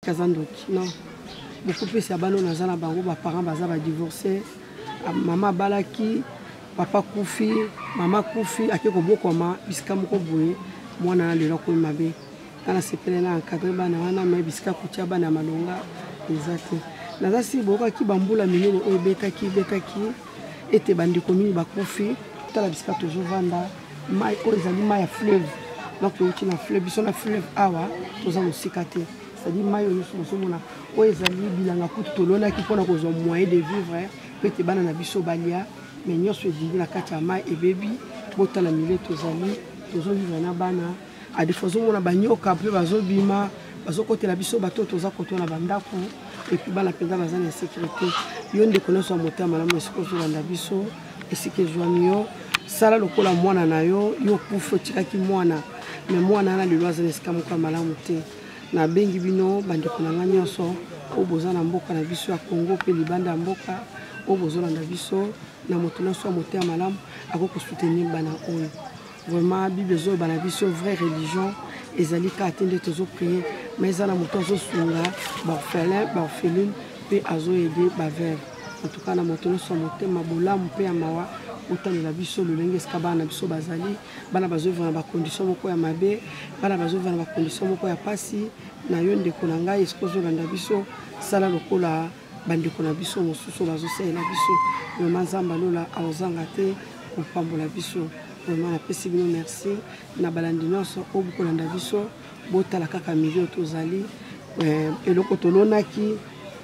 Kazandoki. Non. Beaucoup plus à Bano Nazana Bango, mes parents va divorcer. Maman Balaki, papa Koufi, maman Koufi, à qui Kobokoma, Biska Mokoboué, moi na le loko mabe. Kana sepele na encadré bana wana mais Biska Koutia bana malonga, exact. Naza si boka ki bambula minyo o betaki ete bandi komini ba Koufi, tala Biska toujours vanda, mai o ezali mai ya fleuve. Donc tu na fleuve, biso na fleuve awa, toza musikate. C'est-à-dire mayo nyonso mona o ezali bilanga kutu tolona ki pona kozwa moyen de vivre peut-être bana na biso balia mais nyonso edingi na kati ya mai ebebi botala mile tozali vivre na bana a defozo mona banyoka pe bazobima bazokotela biso bato toza kotona bandako et puis bana penda bazana ya sécurité yo ndeko nyonso ya motema malamu esiko ozolanda biso esike joamio sala lokola mwana na yo kufa tikaki mwana mais mwana na lelo azana esika moko ya malamu te na bengi bino bandeko na nga nyonso o boza na mboka na biso ya Congo pe libanda ya mboka o bozo na biso na moto nyonso ya motema malamu akoko soutenir bana oyo vraiment bible zo bana biso vraie religion ezali ka atende tozo prier mais ezala moto zo sunga ba orphelin pe azo aider ba veuve en tout cas na moto nyonso ya motema bolamu pe ya mawa autant la biso le lenge skaba na biso bazali bana bazovra na ba condition moko ya mabe bana bazovra na ba condition moko ya pasi na yo ndeko na ngai esikozo landa biso sala lokola bandeko na biso mosusu bazosela biso vraiment nzamba lola aozanga te kopambola biso vraiment na pesi bino merci na balandi nyonso o bukolanda biso botala kaka milieu tozali eloko tolonaki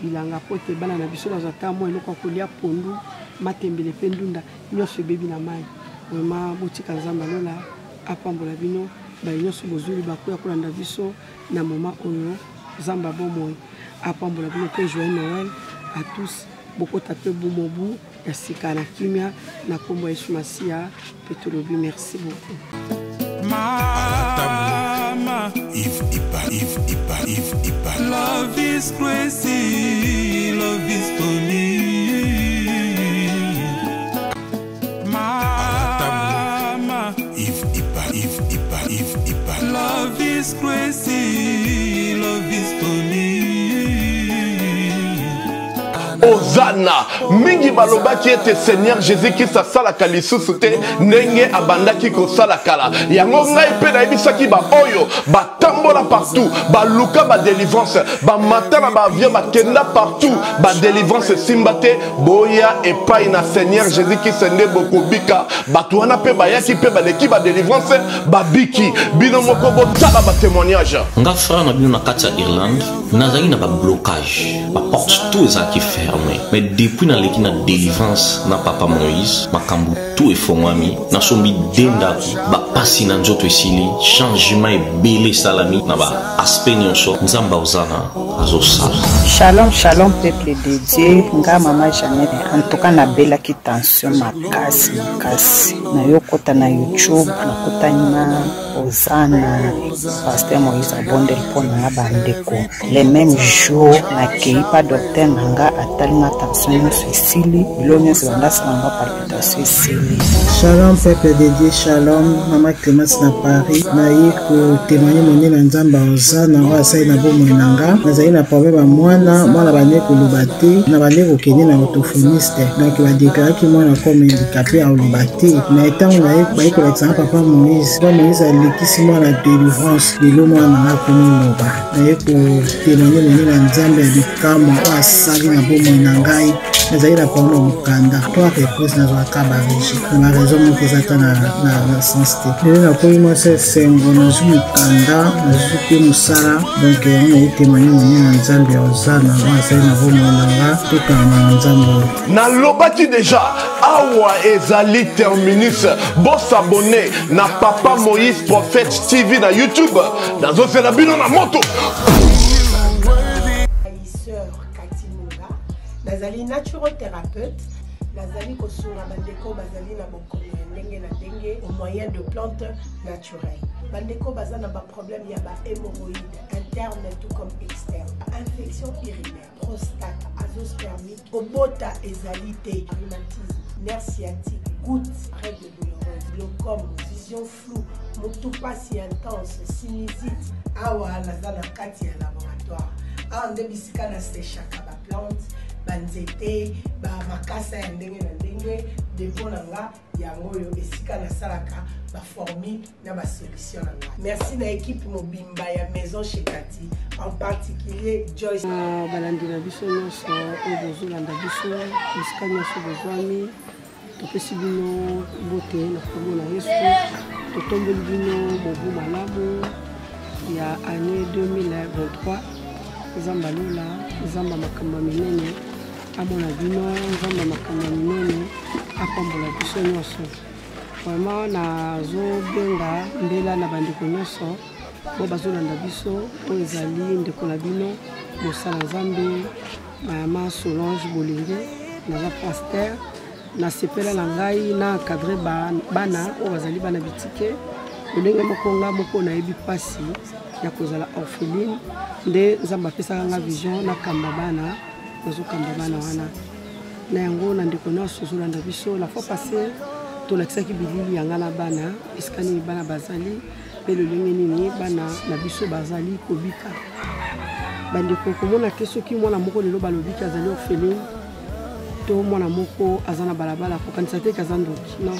bilanga pote bana na biso bazata mo eloko kolia pondu matembele pendunda nyonso bebi na mai vraiment botika nzamba lola apambola bino ba nyonso bozuli bakoya kolanda biso na moma oyo zamba bomoi apambola bino pe joyeux Noël à tous beaucoup tapé bumobu ya sika na kimia na kombo Yesu Masia petolobi merci beaucoup mama if love is crazy love is funny mama if love is crazy love is funny Ozana mingi balobaki ete Seigneur Jésus-Christ asalaka lisusu te ndenge abandaki kosala kala yango ngai pe nayebisaki ba oyo batambola partout baluka ba délivrance ba matana ba avion bakenda partout ba délivrance simba te boya epai na Seigneur Jésus-Christ nde bokobika bato wana pe bayaki pe baleki ba délivrance babiki bino moko botala ba témoignage nga frère na bino na kati ya Irlande nazali na ba blocage ba porte tout ezaki fermé mais depuis na leki na délivrance na papa Moïse makambu tout efongwami na sombi denda ba pasi na nzoto esili changement ebele salami na ba aspect nyonso nzamba ozana azosala. Shalom shalom peuple de Dieu nga mama Jeannette en tout cas na belaki tension makasi na yokota na YouTube na kotana ozana pasteur Moïse abondel pona bandeko les mêmes jours na keipa docteur nanga atalinga tension esili bilonyo sebanda sanga palpitation esili. Shalom peuple de Dieu, shalom mama Clémence na Paris na yiko témoigner moni na nzamba ozana na wasai na bomo nanga nazali na problème à mwana bane kolobate na bane kokende na orthophoniste donc ba déclarer ki mwana comme handicapé à olobate na etango na ba ko l'exemple papa Moïse alekisi mwana délivrance lelo mwana na komiloba na yiko témoigner moni na nzamba ya bikamo asali na bomo na ngai nazali na problème mukanda toi réponse na zaka ba régie na raison moko ezata na sens te lelo na koyi mo se sengo na zumu kanda na zupe musala donc on a témoigné moni na nzambe ozana wasai na bomo nanga tokanga na nzambe na lobaki déjà awa ezali terminus bo s'abonner na papa Moïse Prophète TV na YouTube nazo fela bino na moto nazali naturothérapeute nazali kosunga bandeko bazali na bokono ndenge na ndenge au moyen de plantes naturelles bandeko bazana ba problème ya ba hémorroïdes interne tout comme externe infection urinaire prostate azoospermite obota ezali te rhumatisme nerf sciatique goutte règle douloureuse glaucome vision floue motu pasi intense sinusite awa nazana kati ya laboratoire ande bisika na sechaka ba plante banzete ba makasa ya ndenge na ndenge depo na nga yango yo esika na salaka ba formi na ba solution na nga. Merci na équipe mobimba ya Maison chez Cathy, en particulier Joyce. Balandi na biso nyonso oyo bozolanda biso bisika nyonso bozwami topesi bino bote na kombo na Yesu totombeli bino mobu malamu ya année 2023 nzamba lola nzamba makambo minene amona bino nzamba makambo minene apambola biso nyonso vraiment nazobenga mbela na bandeko nyonso bo bazolanda biso oyo ezali ndeko na bino mosala nzambe mama Solange Bolenge naza pasteur nasepela na ngai na encadre bana oyo bazali bana bitike ndenge moko nga moko nayebi pasi ya kozala orpheline nde nzambe apesaka nga vision nakamba bana nazokamba bana wana na yango na ndeko nyonso ozolanda biso la fois passé tolakisaki bilili yanga na bana esika nini bana bazali mpe lolenge nini bana na biso bazali kobika bandeko komona te soki mwana moko lelo balobiki azali orpheline to mwana moko aza na balabala kokanisa te kaza ndoki non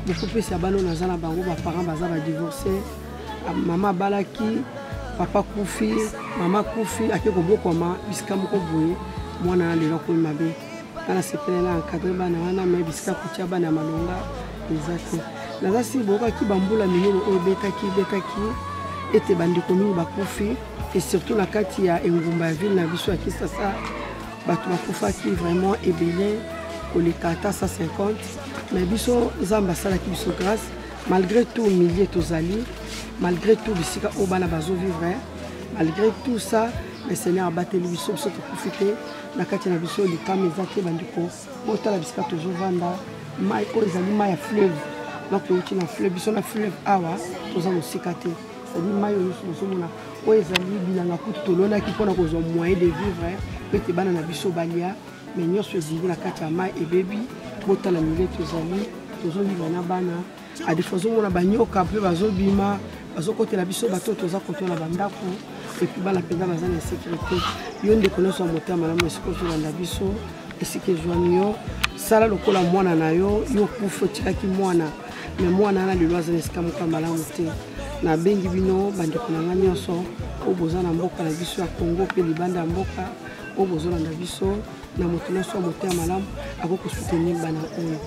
bokopesa bana oyo naza na bango baparent baza badivorce mama abalaki papa kufi mama kufi ake kobokoma bisika moko boye mwana na lelo akomi mabe kana sepele na encadre bana wana me bisika kotia bana ya malonga eza te naza si bokaki bambula minene oyo betaki ete bandeko mingi bakufi et surtout na kati ya engumba ya ville na biso ya Kisasa bato bakufaki vraiment ebele koleka ata 150 mais biso nzambe asalaki biso grâce malgré tout milliers tozali malgré tout bisika oyo bana bazovivre malgré tout ça le Seigneur abateli biso biso tokufi te na kati na biso likama eza te bandeko otala bisika tozovanda mai oyo ezali mai ya fleuve donc touti na fleuve biso na fleuve awa toza mosika te c'est-à-dire mai oyo tozomona oyo ezali bilanga kutu tolonaki mpona kozwa moyen de vivre mpe ete bana na biso balia mais nyonso ezili na kati ya mai ebebi botala milie tozali tozolivre na bana adefo ozomona banyoka mpe bazobima bazokotela biso bato toza kotola bandako epuis bana mpenza baza na sécurité yo ndeko nyonso ya motema malamu esika ozolanda biso esika ezwami yo sala lokola mwana na yo yo kufa otikaki mwana me mwana na lelo aza na esika moko ya malamu te nabengi bino bandeko na nga nyonso oyo boza na mboka na biso ya Congo mpe libanda ya mboka oyo bozolanda biso na moto nyonso ya motema malamu akokosoutenir bana oyo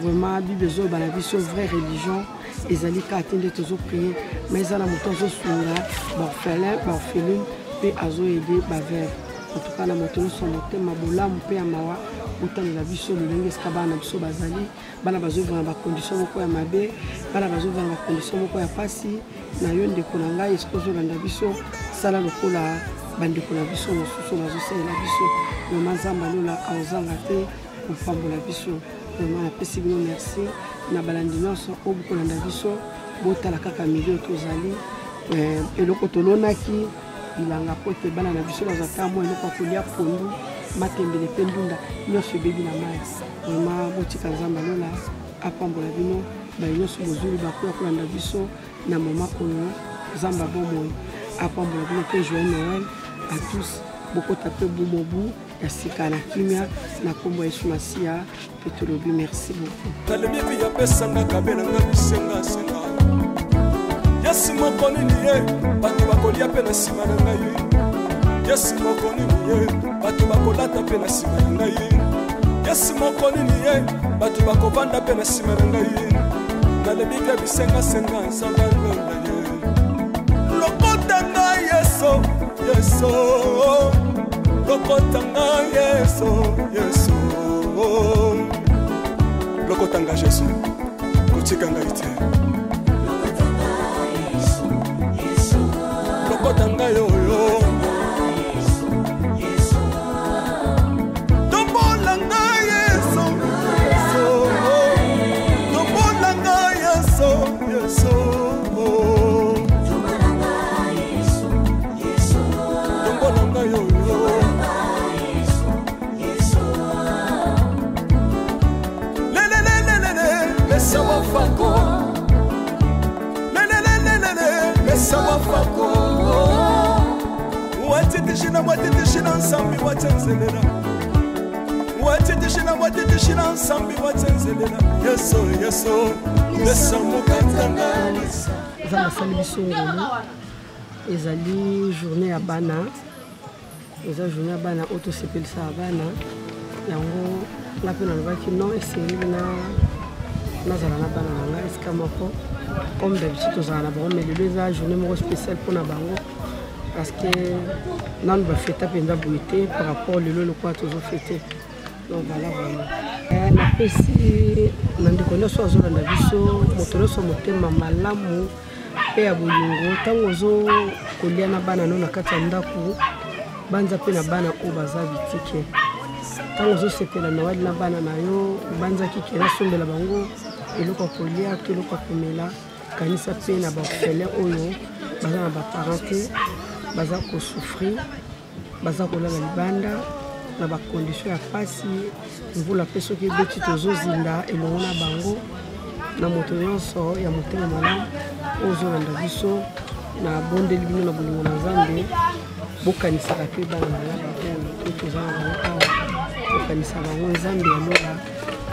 vraiment bible ezoyoba na biso vraie religion ezali kaka te nde tozoprie mais eza na moto azosunga baorphelin baorpheline mpe azoyede bavere entuka na moto nyonso ya motema bolamu mpe ya mawa botalela biso lolenge esika bana na biso bazali bana bazovivre na bakondition moko ya mabe bana bazovivre na bakondition moko ya pasi na yo ndeko na ngai esika ozolanda biso sala lokola bandeko na biso mosusu bazosalela biso vraiment nzambe alola aozanga te kopambola biso vraiment napesi bino merci na balandi nyonso oyo bokolanda biso botala kaka milio tozali eloko tolonaki bilanga po ete bana na biso bazata mwa eloko ya kolia pondu matembele mpe ndunda nyonso ebebi na mai vraiment botika nzambe alola apambola bino baye nyonso bozuli bakoya kolanda biso na moma oyo nzambe abomoi apambola bino mpe joyeux Noël à tous bokota mpe bumobu ya sika na kimia na kombo ya Yesu Masiya mpe tolobi merci beaucoup kalemibi yapesanga kabelanga bisengasenga yasi moko nini ye bato bakolia mpe na nsima na ngai yasi moko nini ye bato bakolata mpe na nsima na ngai yasi moko nini ye bato bakovanda mpe na nsima na ngai nalemibi ya bisengasenga nzambe alonda ye lokota ngai yeso yeso lokotanga yeso yeso lokotanga jesu kotikanga ite lokotanga yoyo tombolanga yeso tombolanga yeso yeso tombolanga yoyo Sawa fako, le sawa fako, wati watitishina watitishina nsambi watsenzelela watitishina watitishina nsambi watsenzelela yeso yeso yeso mukatanga za basali biso ngolo ezali journée ya bana eza journée ya bana oto sepelisa ya bana yango nga mpe nalobaki non esengeli nazala na bana na nga esika moko comme d'habitude tozala na bango mais lelo eza journée moko spéciale mpona bango parce que nanu bafeta mpenza boye te par rapport lelo lokola tozofete donc voilà vraiment napesi na ndeko nyonso azolanda biso moto nyonso motema malamu mpe ya bolingo ntango ozokolia na bana no na kati ya ndako banza mpe na bana oyo baza bitike ntango ozosepela na wali na bana na yo banzaki ke nasombela bango eloko ya kolia to eloko ya komela kanisa mpe na baorphelin oyo baza na baparent te baza kosouffrir baza kolala libanda na bakondition ya pasi mvula mpe soki ebeti tozozinda elongo na bango na moto nyonso ya motema malamu oyo ozolanda biso na bondeli bino na bolingo na nzambe bokanisaka mpe bana malaba oyo toza na bango awa bokanisa bango nzambe yaloba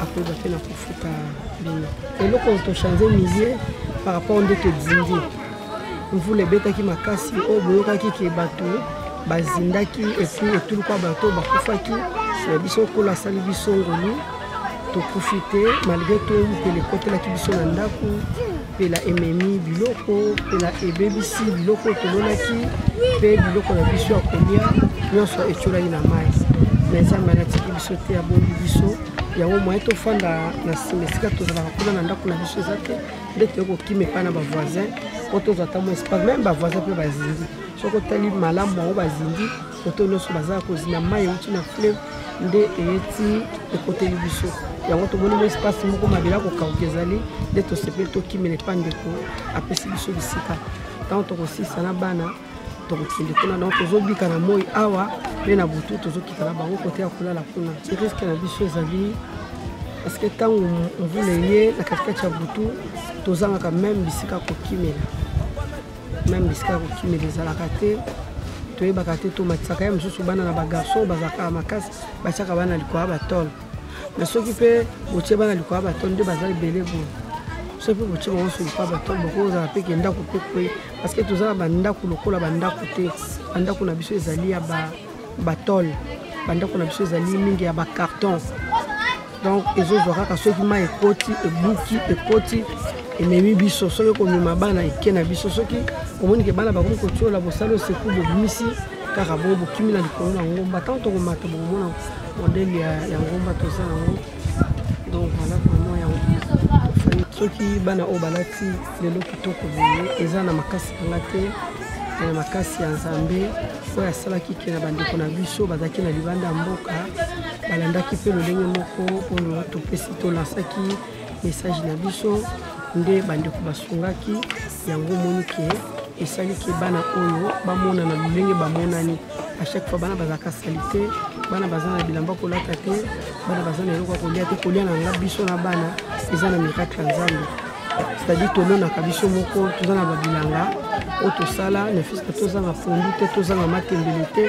akoyeba mpe na kofuta bino eloko tochange milieu par rapport nde todindi mvula ebetaki makasi oyo boyokaki ke bato bazindaki epuis etuluka bato bakufaki na biso kola asali biso ngolu tokufi te malgré to mpela ekotelaki biso na ndako mpela ememi biloko mpela ebebisi biloko tolonaki mpe biloko na biso ya kolia nyonso etiolaki na mai na nzambe anatiki biso te abombi biso yango moye tofanda na nsima esika tozalaka kuna na ndako na biso eza te nde toyokokima epai na bavoisin po tozwa ata mo espace meme bavoisin mpe bazindi soki otali malamu yango bazindi koto nyonso bazala kozina mai euti na fleuve nde eyeti ekoteli biso yango tomoni mo espace moko mabela kokauka ezali nde tosepeli tokimela epai ndeko apesi biso bisika ntango tokosisa na bana tokokende kuna donc tozobika na moi awa mpe na butu tozokita na bango kote ya kolala kuna riske na biso ezali parce que ntango mvula eye na katikati ya butu tozangaka meme bisika kokimela meme bisika kokimela ezalaka te toyebaka te tomatisaka ye mosusu bana na bagarçon bazalaka makasi batiaka bana likolo ya batole mais soki mpe botie bana likolo ya batole nde baza ebele boye soki mpe botie bango so likolo ya batole bokozala mpe ke ndako mpe kwe parce que tozala bandako lokola bandako te bandako na biso ezali ya batole bandako na biso ezali mingi ya bacarton donc ezozwa kaka soki mai ekoti ebuki ekoti ememi biso soki komema bana eke na biso soki omoni ke bana bakomi kotiola bosali oseku bobimisi kaka bongo bokimi na likolo na ngomba ntango tokomata bokomona modele ya ngomba toza yango donc voilà vraiment yango soki bana oyo balati lelo kitoko boye eza na makasi kanga te na makasi ya nzambe oyo asalaki ke na bandeko na biso bazalaki na libanda ya mboka balandaki mpe lolenge moko oyo topesi tolansaki message na biso nde bandeko basungaki yango moni ke esali ke bana oyo bamona na lolenge bamonani à chaque fois bana bazalaka sali te bana baza na bilamba kolata te bana baza na eloko ya kolia te kolia na nga biso na bana eza na miracle ya nzambe c'est-à-dire tolonaka biso moko toza na babilanga oyo tosala nefiske tozanga pondu te tozanga matembele te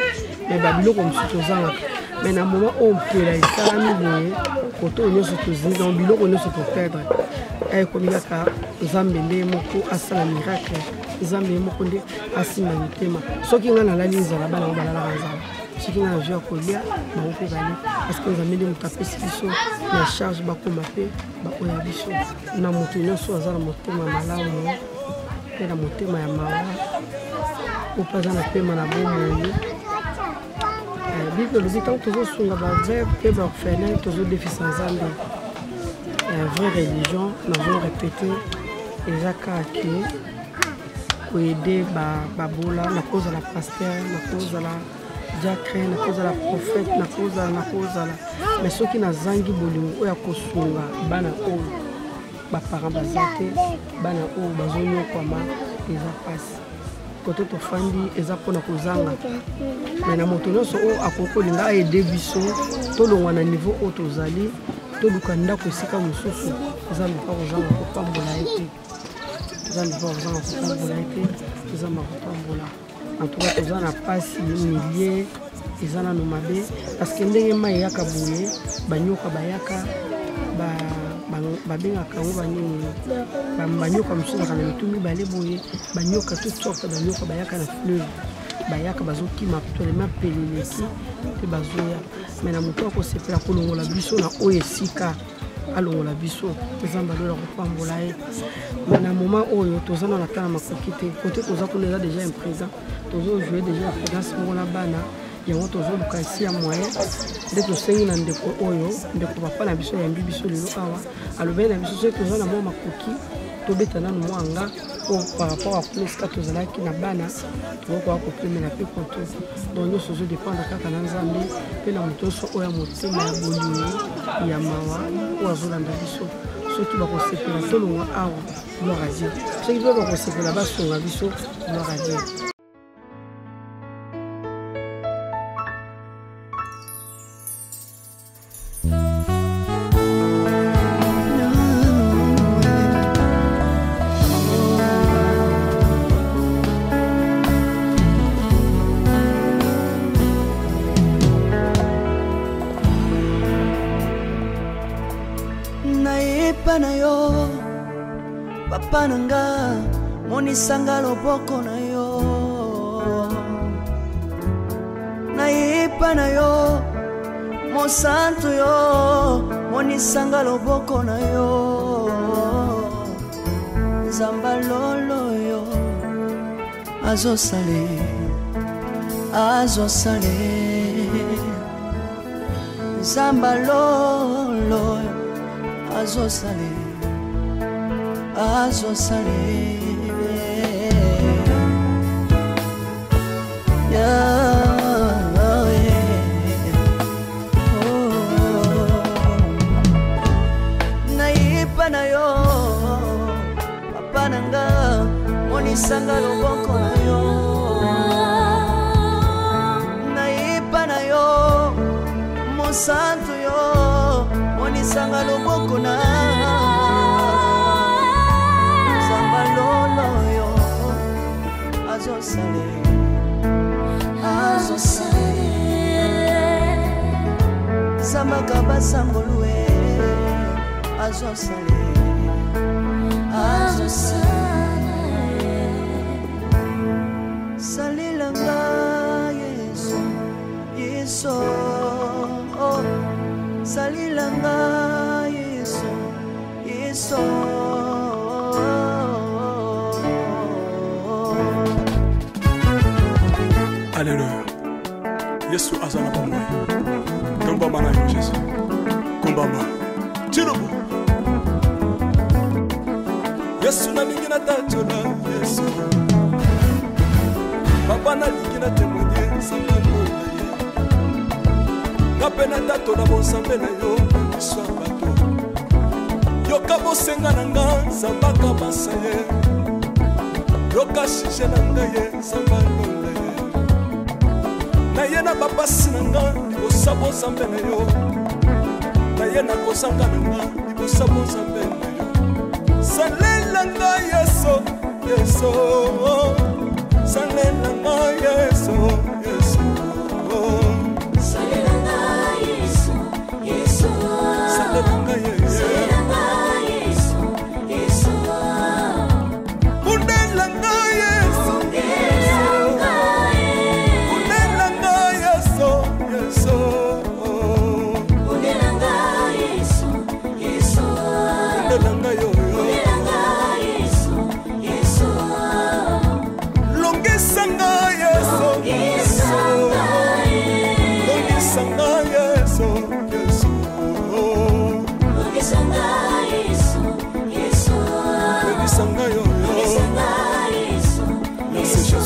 me babiloko mosusu tozangaka me na moma oyo mpela esalami boye koto oyo nyonso tozinga biloko nyonso toperdre ekomi kaka nzambe nde moko asala miracle nzambe ye moko nde asimba mitema soki ngai nalali nzala bana ngo balalaka nzala soki ngai nazwi ya kolia bango mpe bale parceke nzambe nde moto apesi biso na charge bakoma mpe baoya biso na moto nyonso aza na motema malamu mpe na motema ya mawa po mpe aza na pema na bomoi bible elobi ntango tozosunga bavere mpe baorphelin tozodefisa nzambe vraie religion nazo répété eza kaka ke koyede babola na kozala pasteur na kozala diacre na kozala prophète na kozala mais soki nazangi bolingo oyo ya kosunga bana oyo baparent baza te bana oyo bazonyokwama eza pasi kote tofandi eza mpona kozanga mais na moto nyonso oyo akoki kolinga aede biso tolongwa na niveau oyo tozali toluka ndako esika mosusu eza luka kozanga kopambola ye te eza luka kozanga kopambola ye te eza makopambola en tout cas toza na pasi millier eza nano mabe parce que ndenge mai eyaka boye banyoka bayaka babengaka yango banini banyoka mosusu ezaka na mitu mibale boye banyoka toute sorte banyoka bayaka na fleuve bayaka bazokima tolema peleleki mpe bazoya me na moto akosepela kolongola biso na oyo esika alongola biso nzambe alola kopambola ye me na moment oyo toza na natala makoki te kote toza kuna eza déjà imprésent tozojouer déjà ya présence moko na bana yango tozoluka esi ya moyen nde tosengi na ndeko oyo ndeko papa na biso yambi biso lelo awa alobeli na biso soki toza na mwa makoki tobeta nanu mwanga po par rapport a kuna esika tozalaki na bana tokokoka kopemela mpe koto donc nyonso ozodépendre kaka na nzambe mpe na moto nyonso oyo ya motema ya bolingo ya mawa oyo azolanda biso soki bakosepela tolongwa awa gloire à Dieu soki mpe bakosepela basonga biso gloire à Dieu. na yo papa nanga monisanga loboko na yo naipa na yo mosantu yo monisanga loboko na yo nzamba lolo yo azosale nzamba lolo azosale naipa na yo papa nanga monisanga loboko na yo naipa na yo mosantu yo monisanga loboko na nzamba lolo yo azosale zambaka basangolue azosale salilanga yesu yesu salilanga yesu yesu Alléluia. Yesu azana pamoja. Komba mana yo Yesu. Komba ma. Tirubu. Yesu na lingina tatola Yesu. Papa na lingina témoigner sangalo na ye. Kapena tatola bonsambe na yo iswa bato. Yoka bosenga nanga sambaka basaye. Yoka shishe nanga ye sambalo na ye. Na ye na babasi nanga libosabo zambe na yo. Na ye na kosanga nanga libosabo zambe na yo. Salela nga Yesu, Yesu. Salela nga Yesu, Yesu. Salela nga Yesu, Yesu. Salela nga Yesu, Yesu. Undela nga Yesu, Undela nga Yesu, Yesu. Undela nga Yesu, Yesu. Undela nga yo. Longisanga Yesu, Yesu. Longisanga Yesu, Yesu. Longisanga Yesu, Yesu. Longisanga yo. Longisanga Yesu, Yesu.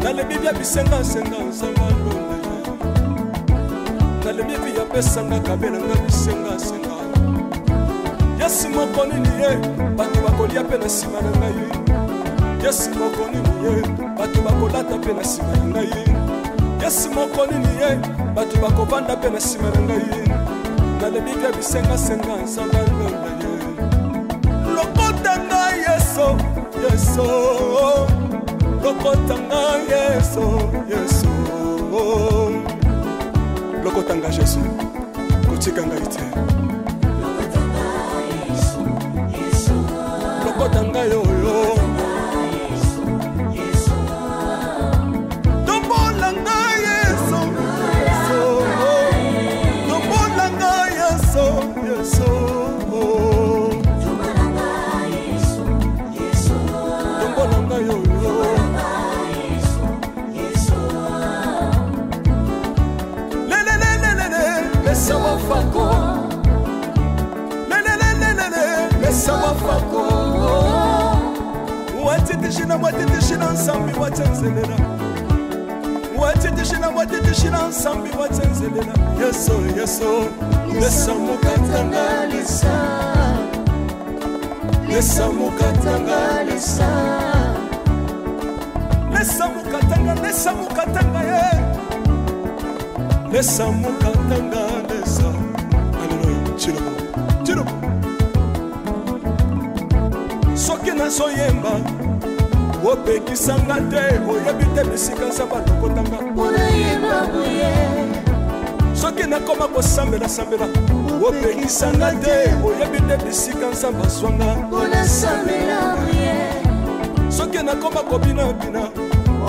Nalebi bia bisenga senga sanga lole. Nalebi bia pesanga kabela nga bisenga senga. Yesu moko nini ye, bato bakolia pe na sima na ngai. Yesu moko nini ye, bato bakolata pe na sima na ngai. Yesu moko nini ye, bato bakovanda pe na sima na ngai. Nalebi bia bisenga senga sanga lole ye. Lokota nga Yesu, Yesu. lokotanga Yesu Yesu lokotanga Yesu kotikanga ite lokotanga yoyo tombolanga Yesu tombolanga Yesu Yesu tombolanga yoyo Lesa wafako Lesa wafako Watitishina nsambi watenzelela Watitishina nsambi watenzelela Yeso Yeso Lesa mukatanga lesa Lesa mukatanga lesa Lesa mukatanga ye Lesa mukatanga lesa Hallelujah Chirubo Soki na soyemba Wopekisanga te Oyebite bisika samba lokotanga Unayemba buye Soki na koma kosambela sambela Wopekisanga te Oyebite bisika samba swanga Unasambela buye Soki na koma kobina bina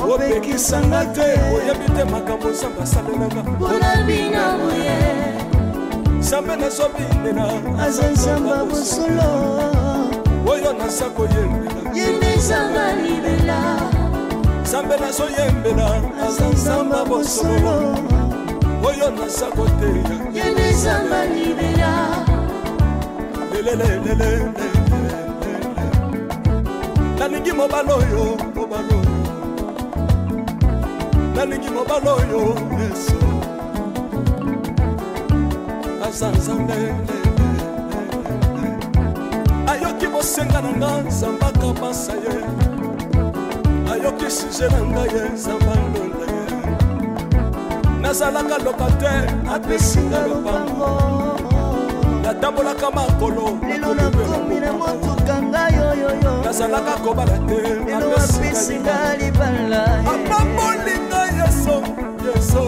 Wopekisanga te Oyebite makambo samba salelanga Unabina buye Sambe na sobinela Azanzamba busolo Oyo nasako yembela Yende samba libela Sambe na so yembela Azanzamba busolo Oyo nasako teya Yende samba libela Lelelelelele Nalingi mobaloyo Nalingi mobaloyo Yesu Azanzambe Ayoki bosenga nanga Zambaka basaye Ayoki sije nanga ye Zambandonda ye Nazalaka lokate Apesinga lopango Natambolaka makolo Lelo nakomi na motokanga yoyoyo Nazalaka kobala te Lelo apesinga libala Apambolinga Yesu Yesu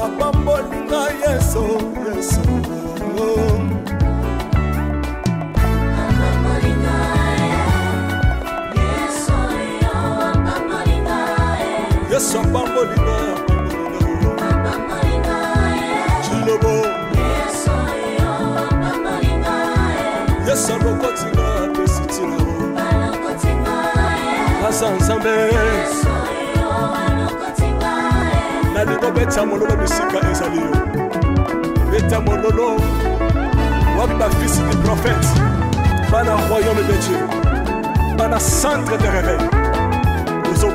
Apambolinga Yesu Yesu Yesu apambolinga Chilobo Yesu alokotinga pesitila Azanzambe Nalingo beta mololo bisika ezaliyo Beta mololo Wamba fils du prophète Bana royaume de Dieu Bana centre de réveil Ozo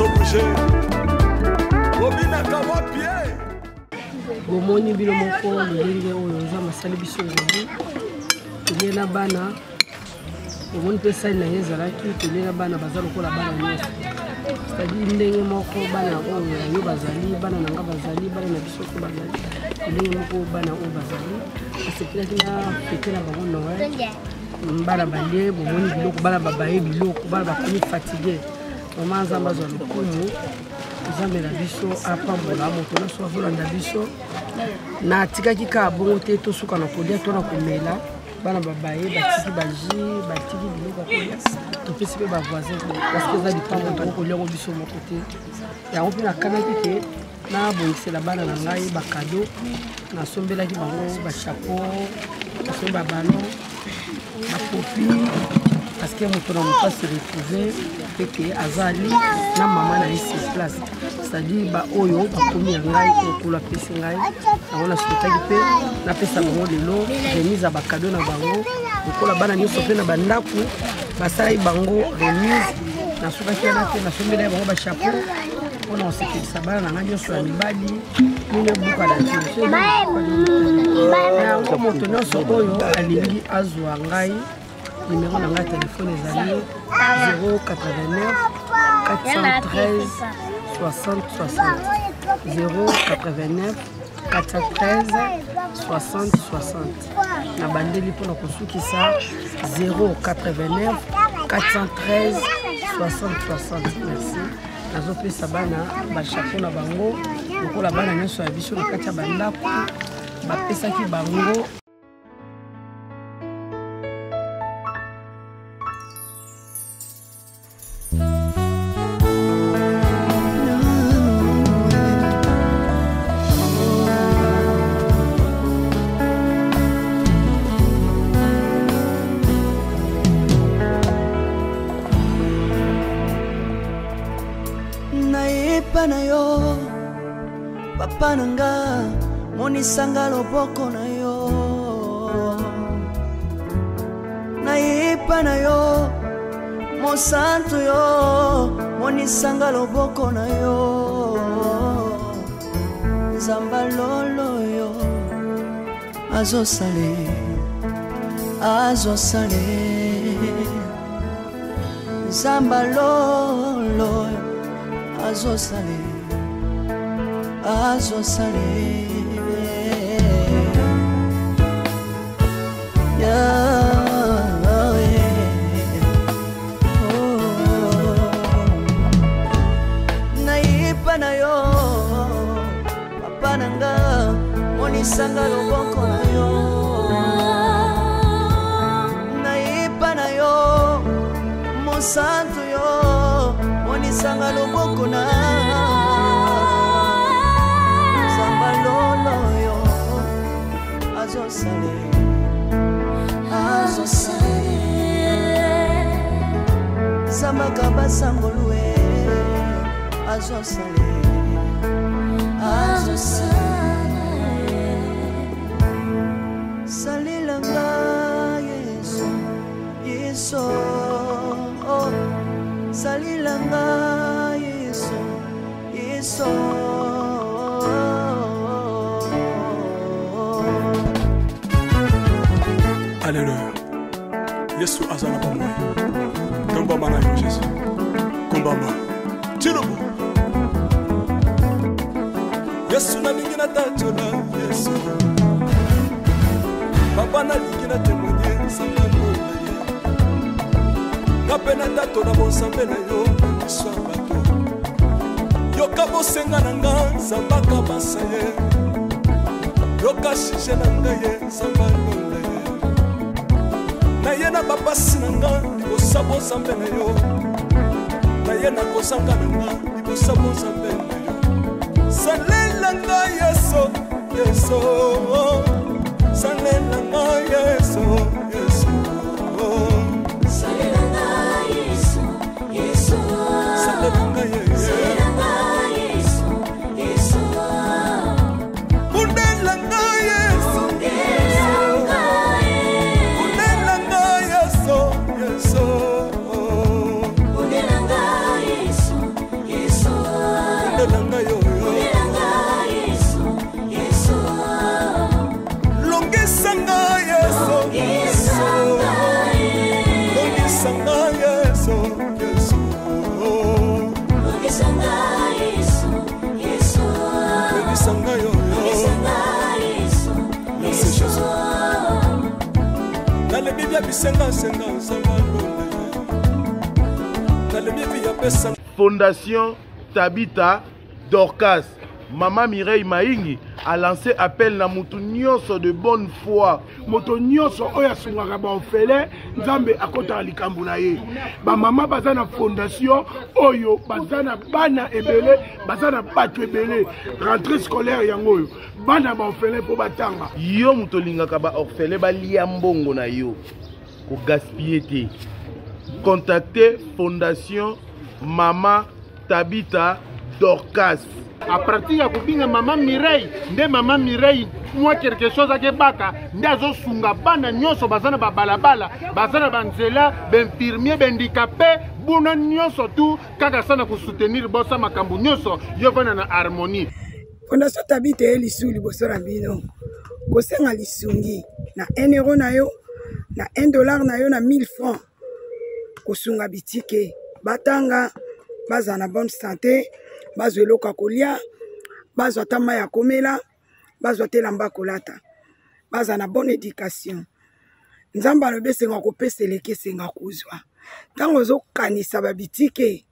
bouger Obinaka wapie Bomoni bilo moko lelenge oyo nzamba asali biso ngobi tolie na bana omoni mpe sali na ye ezalaki tolie na bana baza lokola bana nyonso c'est-à-dire ndenge moko bana oyo yayo bazali bana na nga bazali bana na biso ko bazali ndenge moko bana oyo bazali asepelaki na fete na bango noel bana balie bomoni biloko bana babaye biloko bana bakomi fatigue mama nzambe azwa lokumu nzambe na biso apambola moto nyonso azolanda biso na atikaki kaka bongo te tosuka na kolia to na komela bana babaye batiki baji batiki biloko ya kolia topesi mpe bavoisin parceke eza lipango tokokoliako biso moko te yango mpe nakanaki ke nabongisela bana na ngai bakado nasombelaki bango bachapeau nasombi babalon bapopi parce que moto na moto se retrouve pe ke azali na mama na ye sur place c'est-à-dire baoyo bakomi ya ngai okolo apesi ngai yango nasukotaki mpe napesa bango lelo remise ya bakado na bango lokola bana nyonso mpe na bandako basalaki bango remise nasukaki wana mpe nasombelaki bango bachapeau mpona kosekelisa bana na ngai nyonso ya mibali mine buka na yango moto nyonso oyo alingi azwa ngai numéro de la téléphone est 089 413 60 60 089 413 60 60 na bandeli pour la construction 089 413 merci. Nazopesa bana bachapeau na bango lokola bana nyonso ya biso na kati ya bandako bapesaki bango. Na yo papa nanga monisanga loboko na yo naipa na yo mosantu yo monisanga loboko na yo zamba lolo yo azosale zamba lolo azosale naipa na yo papa nanga monisanga loboko na yo naipa na yo mosantu yo monisanga loboko na zamba lolo yo azosale zamba kabasangolue azosale salilanga yeso salilanga yeso Alléluia. Yesu azana pamoja. Naomba maana ya Yesu. Kumbaba. Chirubu. Yesu na lingina tatola Yesu. Papa na lingina témoigner sangalo na ye. Kapena tatola bonsambe na yo iswabato. Yoka bosenga nanga zambaka basaye. Yoka shishe nanga ye sambalo na ye. Na ye na babasi nanga libosabo zambe na yo. Na ye na kosanga nanga libosabo zambe na yo. Salela nga yeso yeso. Salela nga yeso yeso. Salela nga yeso yeso. Salela nga yeso. Salela nga yeso yeso. Undela nga yeso. Undela nga yeso yeso. Undela nga yeso yeso. Undela nga yo yo. Undela nga yeso yeso. Longisa nga yeso yeso. Longisa nga yeso yeso. Longisa nga yeso yeso. Longisa nga yo yo. Longisa nga yeso yeso. Dans le Bible, Fondation Tabita Dorcas, Maman Mireille Maingi a lancé appel na mutu nyonso de bonne foi. Moto nyonso oya sungaka ba ofele nzambe akota likambo na ye. Ba mama bazana fondation oyo bazana bana ebele bazana bato ebele rentrée scolaire yango oyo bana ba ofele po batanga. Yo muto lingaka ba orphelin ba lia mbongo na yo ko gaspiller te. Contactez Fondation Mama Tabita Dorcas. À partir ya kubinga Mama Mireille, nde Mama Mireille moi quelque chose ake baka nde azosunga bana nyonso bazana ba balabala, bazana banzela, benfirmier, bendikapé, buna nyonso tu kaka sana ko soutenir bosa makambu nyonso yo vana na harmonie. Fondation Tabita elisu liboso na bino. Kosenga lisungi na 1 euro na yo, na 1 dollar na yo, na 1000 francs. Kosunga bitike batanga baza na bonne santé, bazwa eloka kolia, bazwa tama ya komela, bazwa telamba kolata, baza na bonne éducation. Nzamba alobi senga kopesa eleki senga kozwa. ntango ozokanisa babitike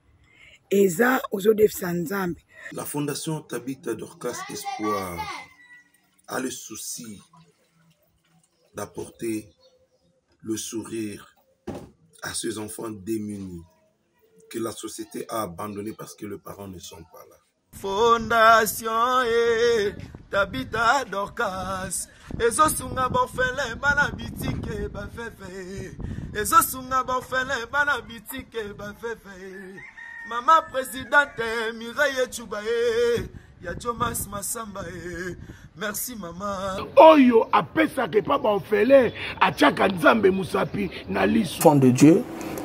eza ozodefisa nzambe. La Fondation Tabitha Dorcas Espoir a le souci d'apporter le sourire à ces enfants démunis que la société a abandonnés parce que les parents ne sont pas là. Fondation Tabitha Dorcas ezosunga bofele bana bitike bafefe ezosunga bofele bana bitike bafefe Mama présidente Mireille Chubae ya Jomas Masamba merci mama oyo apesa ke pa bofele achaka nzambe musapi na lisu enfant de Dieu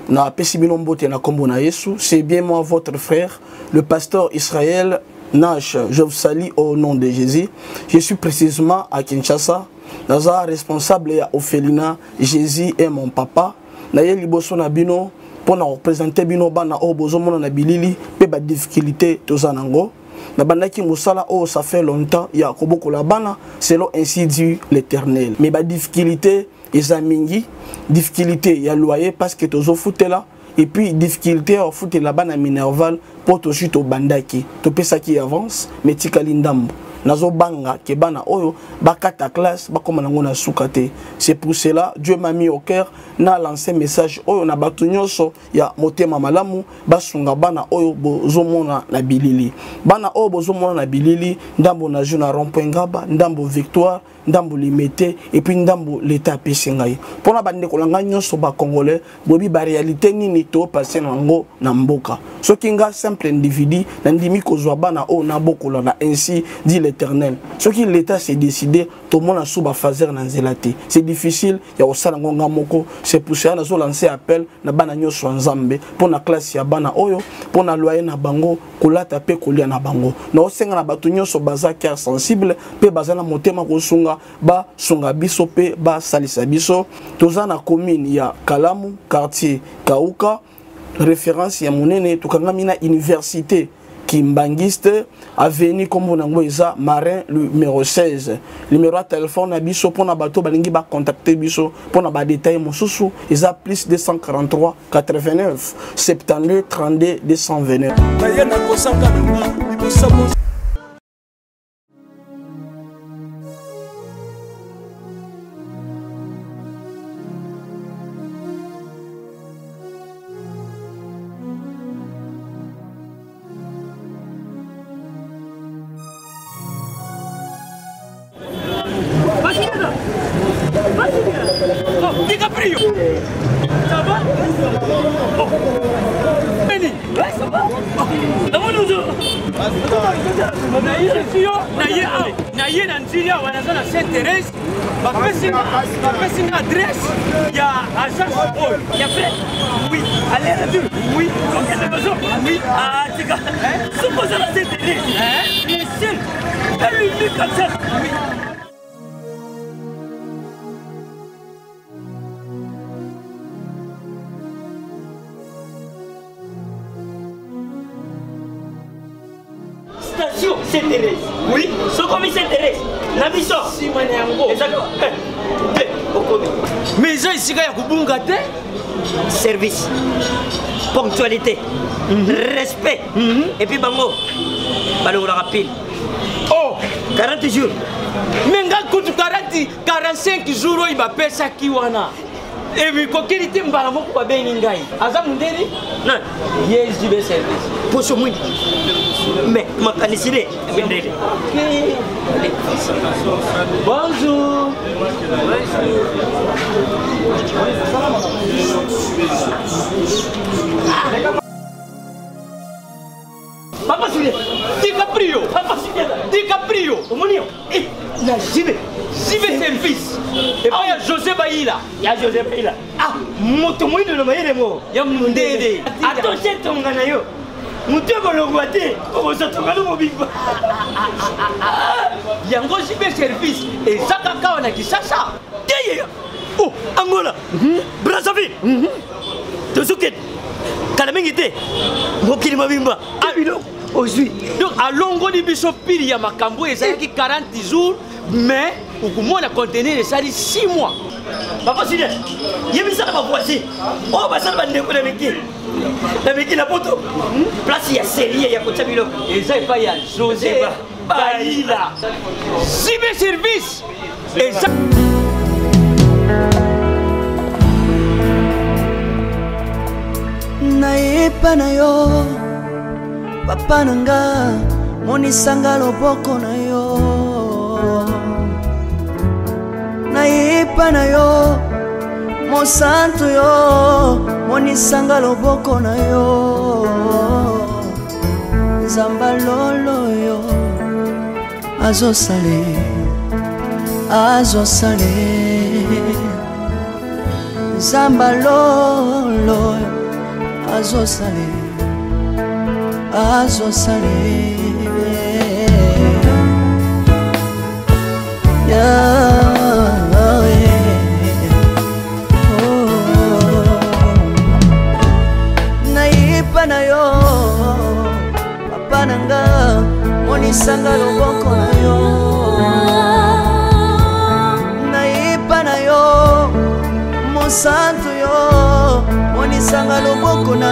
na pesi bino mbote na kombo na Yesu. C'est bien moi votre frère le pasteur Israël Nash. Je vous salue au nom de Jésus. Je suis précisément à Kinshasa. Naza responsable ya Ophelina. Jésus est mon papa. Na ye liboso na bino pour représenter bino bana o bozo mona na bilili pe ba difficulté tozanango. Na bandaki musala o ça fait longtemps ya koboko la bana selon ainsi dit l'Éternel. Mais ba difficulté ezamingi difficulté ya loyer parce que tozo foutela et puis difficulté à foutre la bana minerval pour to chute au bandaki to pesa qui avance mais tikali ndambo nazo banga ke bana oyo bakata classe bakoma nango na sukate. C'est pour cela Dieu m'a mis au cœur na lancé message oyo na batu nyonso ya motema malamu basunga bana oyo bozomona na bilili bana oyo bozomona na bilili ndambo na juna rond-point Ngaba ndambo Victoire ndambo limité et puis ndambo l'état pesingai pona bande kolanga nyonso ba congolais bobi ba réalité nini to passer nango na mboka soki nga simple individu na ndimi kozwa bana o na bokola na ainsi dit l'Éternel soki l'état s'est décidé to mona suba fazer na nzelate c'est difficile ya osala ngonga moko. C'est pour ça nazo lancer appel na bana nyonso nzambe pona classe ya bana oyo pona loyer na bango kolata pe kolia na bango na osenga na batu nyonso baza cœur sensible pe bazana motema kosunga ba sunga biso pe ba salisa biso toza na commune ya Kalamu quartier Kauka référence ya monene tukangami na université Kimbangiste avenue comme on eza Marin numéro 16 numéro de téléphone na biso pona bato balingi ba contacter biso pona ba détail mosusu eza plus 243 89 72 32 229 DiCaprio. Ça va? Oh. Benny. Ouais, ça va? Comment nous naye na nzili awa naza na Sainte-Thérèse bapesi na adresse ya agence oyo ya fait oui allez retour oui okende besoin oui tika supposa na Sainte-Thérèse le ciel elle lui comme ça oui. Station Sainte-Thérèse. Oui, ce commis Sainte-Thérèse. Nabiso. Si manyango. Exactement. Mais ils ont ici qu'il y a Kubunga. Service. Ponctualité. Respect. Et puis bango. Balou rapide. Oh, 40 jours. Mais nga kutu 45 jours il va payer ça qui wana. Et puis kokeli timbala moko ba beni ngai. Aza mundeni? Non. Yes, du service. Pour ce monde. Mais ma canicide bonjour. Papa Julien, DiCaprio, Papa Julien, DiCaprio, Omonio, et la JB service. Et puis il y a José Baïla. Il y a José Baïla. Ah, motomoui de l'Omaïremo. Il y a Mundede. Attention, ton ganayo. Moutego le boité, on se trouve dans mon big. Yango JB service et Zakaka on a dit ça. Oh, Angola, Brazzaville, Tozuket, Kalamingité, Mokili Mabimba, Abilo, aujourd'hui. Donc à Longo de Bishop Pili, il y a Makambo et ça qui 40 jours, mais au moins la contenir ça dit 6 mois. Papa Sida, il y a mis ça dans ma voisine. Oh, bah ça va me décoller avec la photo. Place, il y a série, il y a côté Bilo. Et ça, il y a José Baïla. Cyber service. Et ça. Nayepa na yo papa nanga monisanga loboko na yo nayepa na yo mosantu yo monisanga loboko na yo nzamba lolo yo azosale nzamba lolo azosale nayipa na yo papa nanga monisanga loboko na yo nayipa na yo mosantu yo monisanga loboko na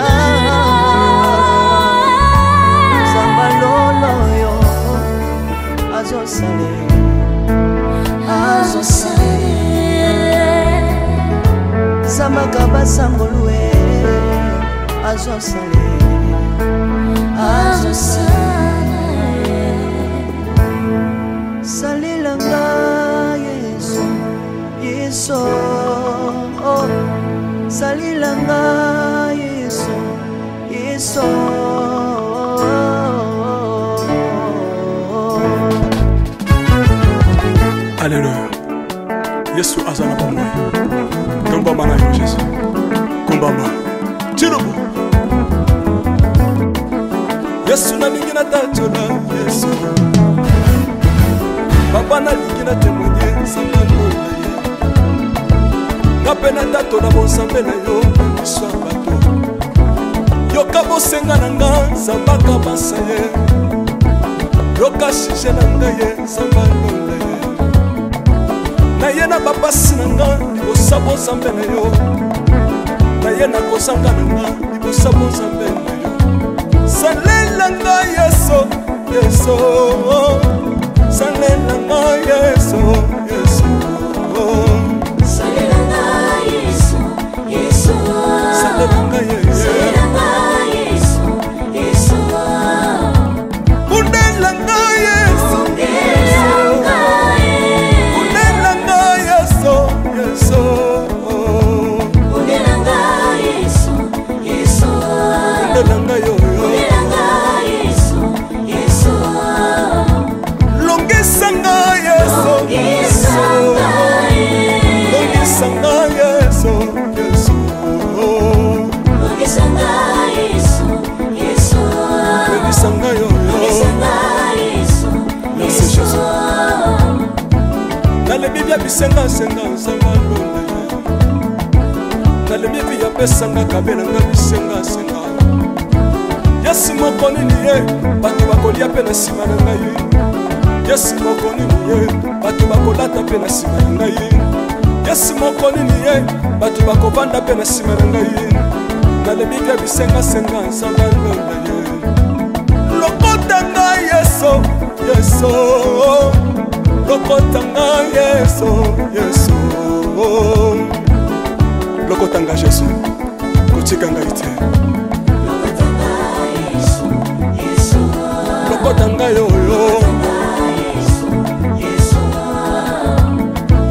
nzamba lolo yo azosale nzambaka basangolue azosale salilanga yeso salilanga yeso Alléluia. Yesu azana pa moi. Kombama na yo Jésus. Kombama. Tirobo. Yesu na lingi na tatola Yesu. Papa na lingi na témoigner samba lola ye. Na pena tatola bonsambe na yo biso bato. Yoka bosenga na nga samba ka basa ye. Yoka shishe na nga ye samba lola ye. Na ye na babasi na nga libosa bonsambe na yo. Na ye na kosanga na nga libosa bonsambe na yo. Salela nga yeso yeso. Salela nga yeso yeso. Salela nga yeso yeso. Salela nga yeso. Salela nga yeso yeso. Undela nga yeso yeso. Undela nga yeso yeso. Undela nga yeso yeso. Undela nga yo. Bibia bisenga senga nsanga londa Nale bibi ya pesanga kabela nga bisenga senga Yesu moko nini ye bato bakolia pe na sima na ngai Yesu moko nini ye bato bakolata pe na sima na ngai Yesu moko nini ye bato bakovanda pe na sima na ngai Nale bibi ya bisenga senga nsanga londa ye Lokota ngai Yesu Yesu Lokotanga Yesu, Yesu. Lokotanga Jésus, kotikanga ite. Lokotanga Yesu, Yesu. Lokotanga yoyo. Yesu.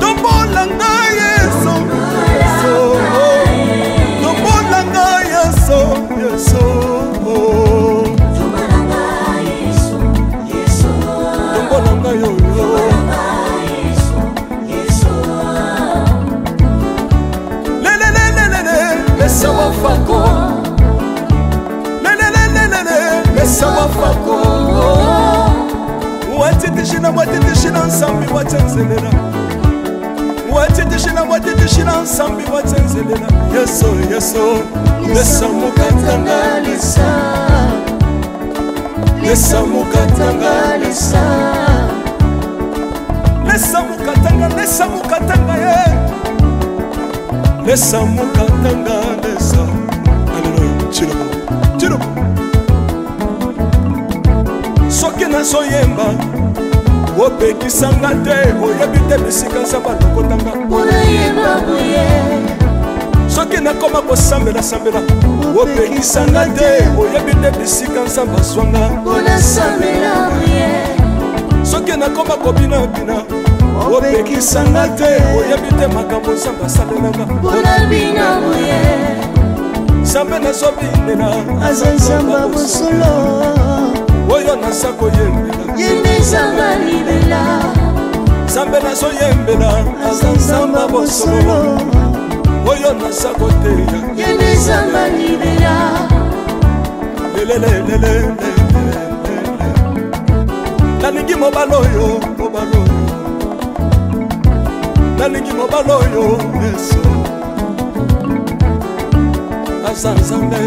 Tombolanga Yesu, Yesu. Tombolanga Yesu, Yesu. Tombolanga Yesu, Yesu. Tombolanga yoyo. Mesa wafako Mesa wafako Watitishina nsambi watenzelela Watitishina nsambi watenzelela Yeso Yeso Mesa mukatanga lisa Mesa mukatanga lisa Mesa mukatanga ye lesa mokatanga lesa aleluya tilo soki nazoyemba opekisanga te oyebi te bisika nzambe alokotanga soki nakoma kosambela opekisanga te oyebi te bisika nzambe azwanga soki nakoma kobinabina opekisanga te oyebi te makambo nzambe asalelanga nzambe nazobinela aza nzambe bosolo oyo naza koyembela yendezanga libela nzambe nazoyembela aza nzambe bosolo oyo naza koteya yendezanga libela nalingi mobala oyo nalingi mobala oyo yesu aza nzambe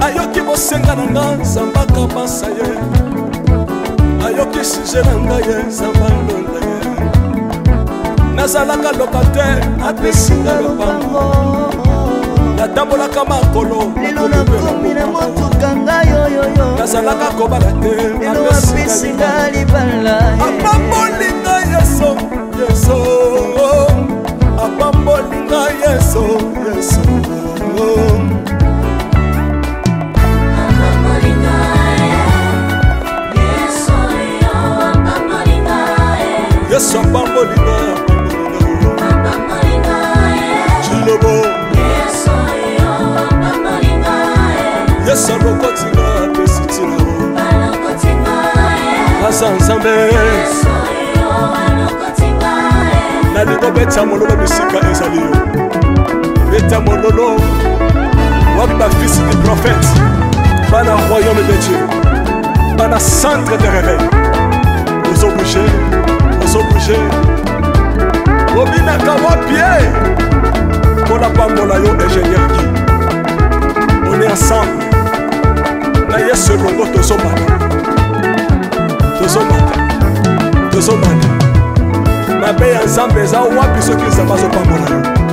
ayoki bosenga na nga nzambe akabasa ye ayoki suje na ngai ye nzambe alonda ye nazalaka lokater apesinga lopango natambolaka makolo lelo nakomi na motuka ngai oyoyo nazalaka kobala te lelo apesinga libala apambolinga yeso apambolinga yeso yesu apambolinga chilobo yesu alokotinga pesitilo aza nzambe nalingo beta mololo bisika ezali yo beta mololo wapi bafils du prophète bana royaume de dieu bana centre de réveil ozobouge obinaka wapie mpona pambola yo ingénieur ki on est ensemble na yesu elongo tozomata mabe ya nzambe eza wapi soki nzambe azopambola yo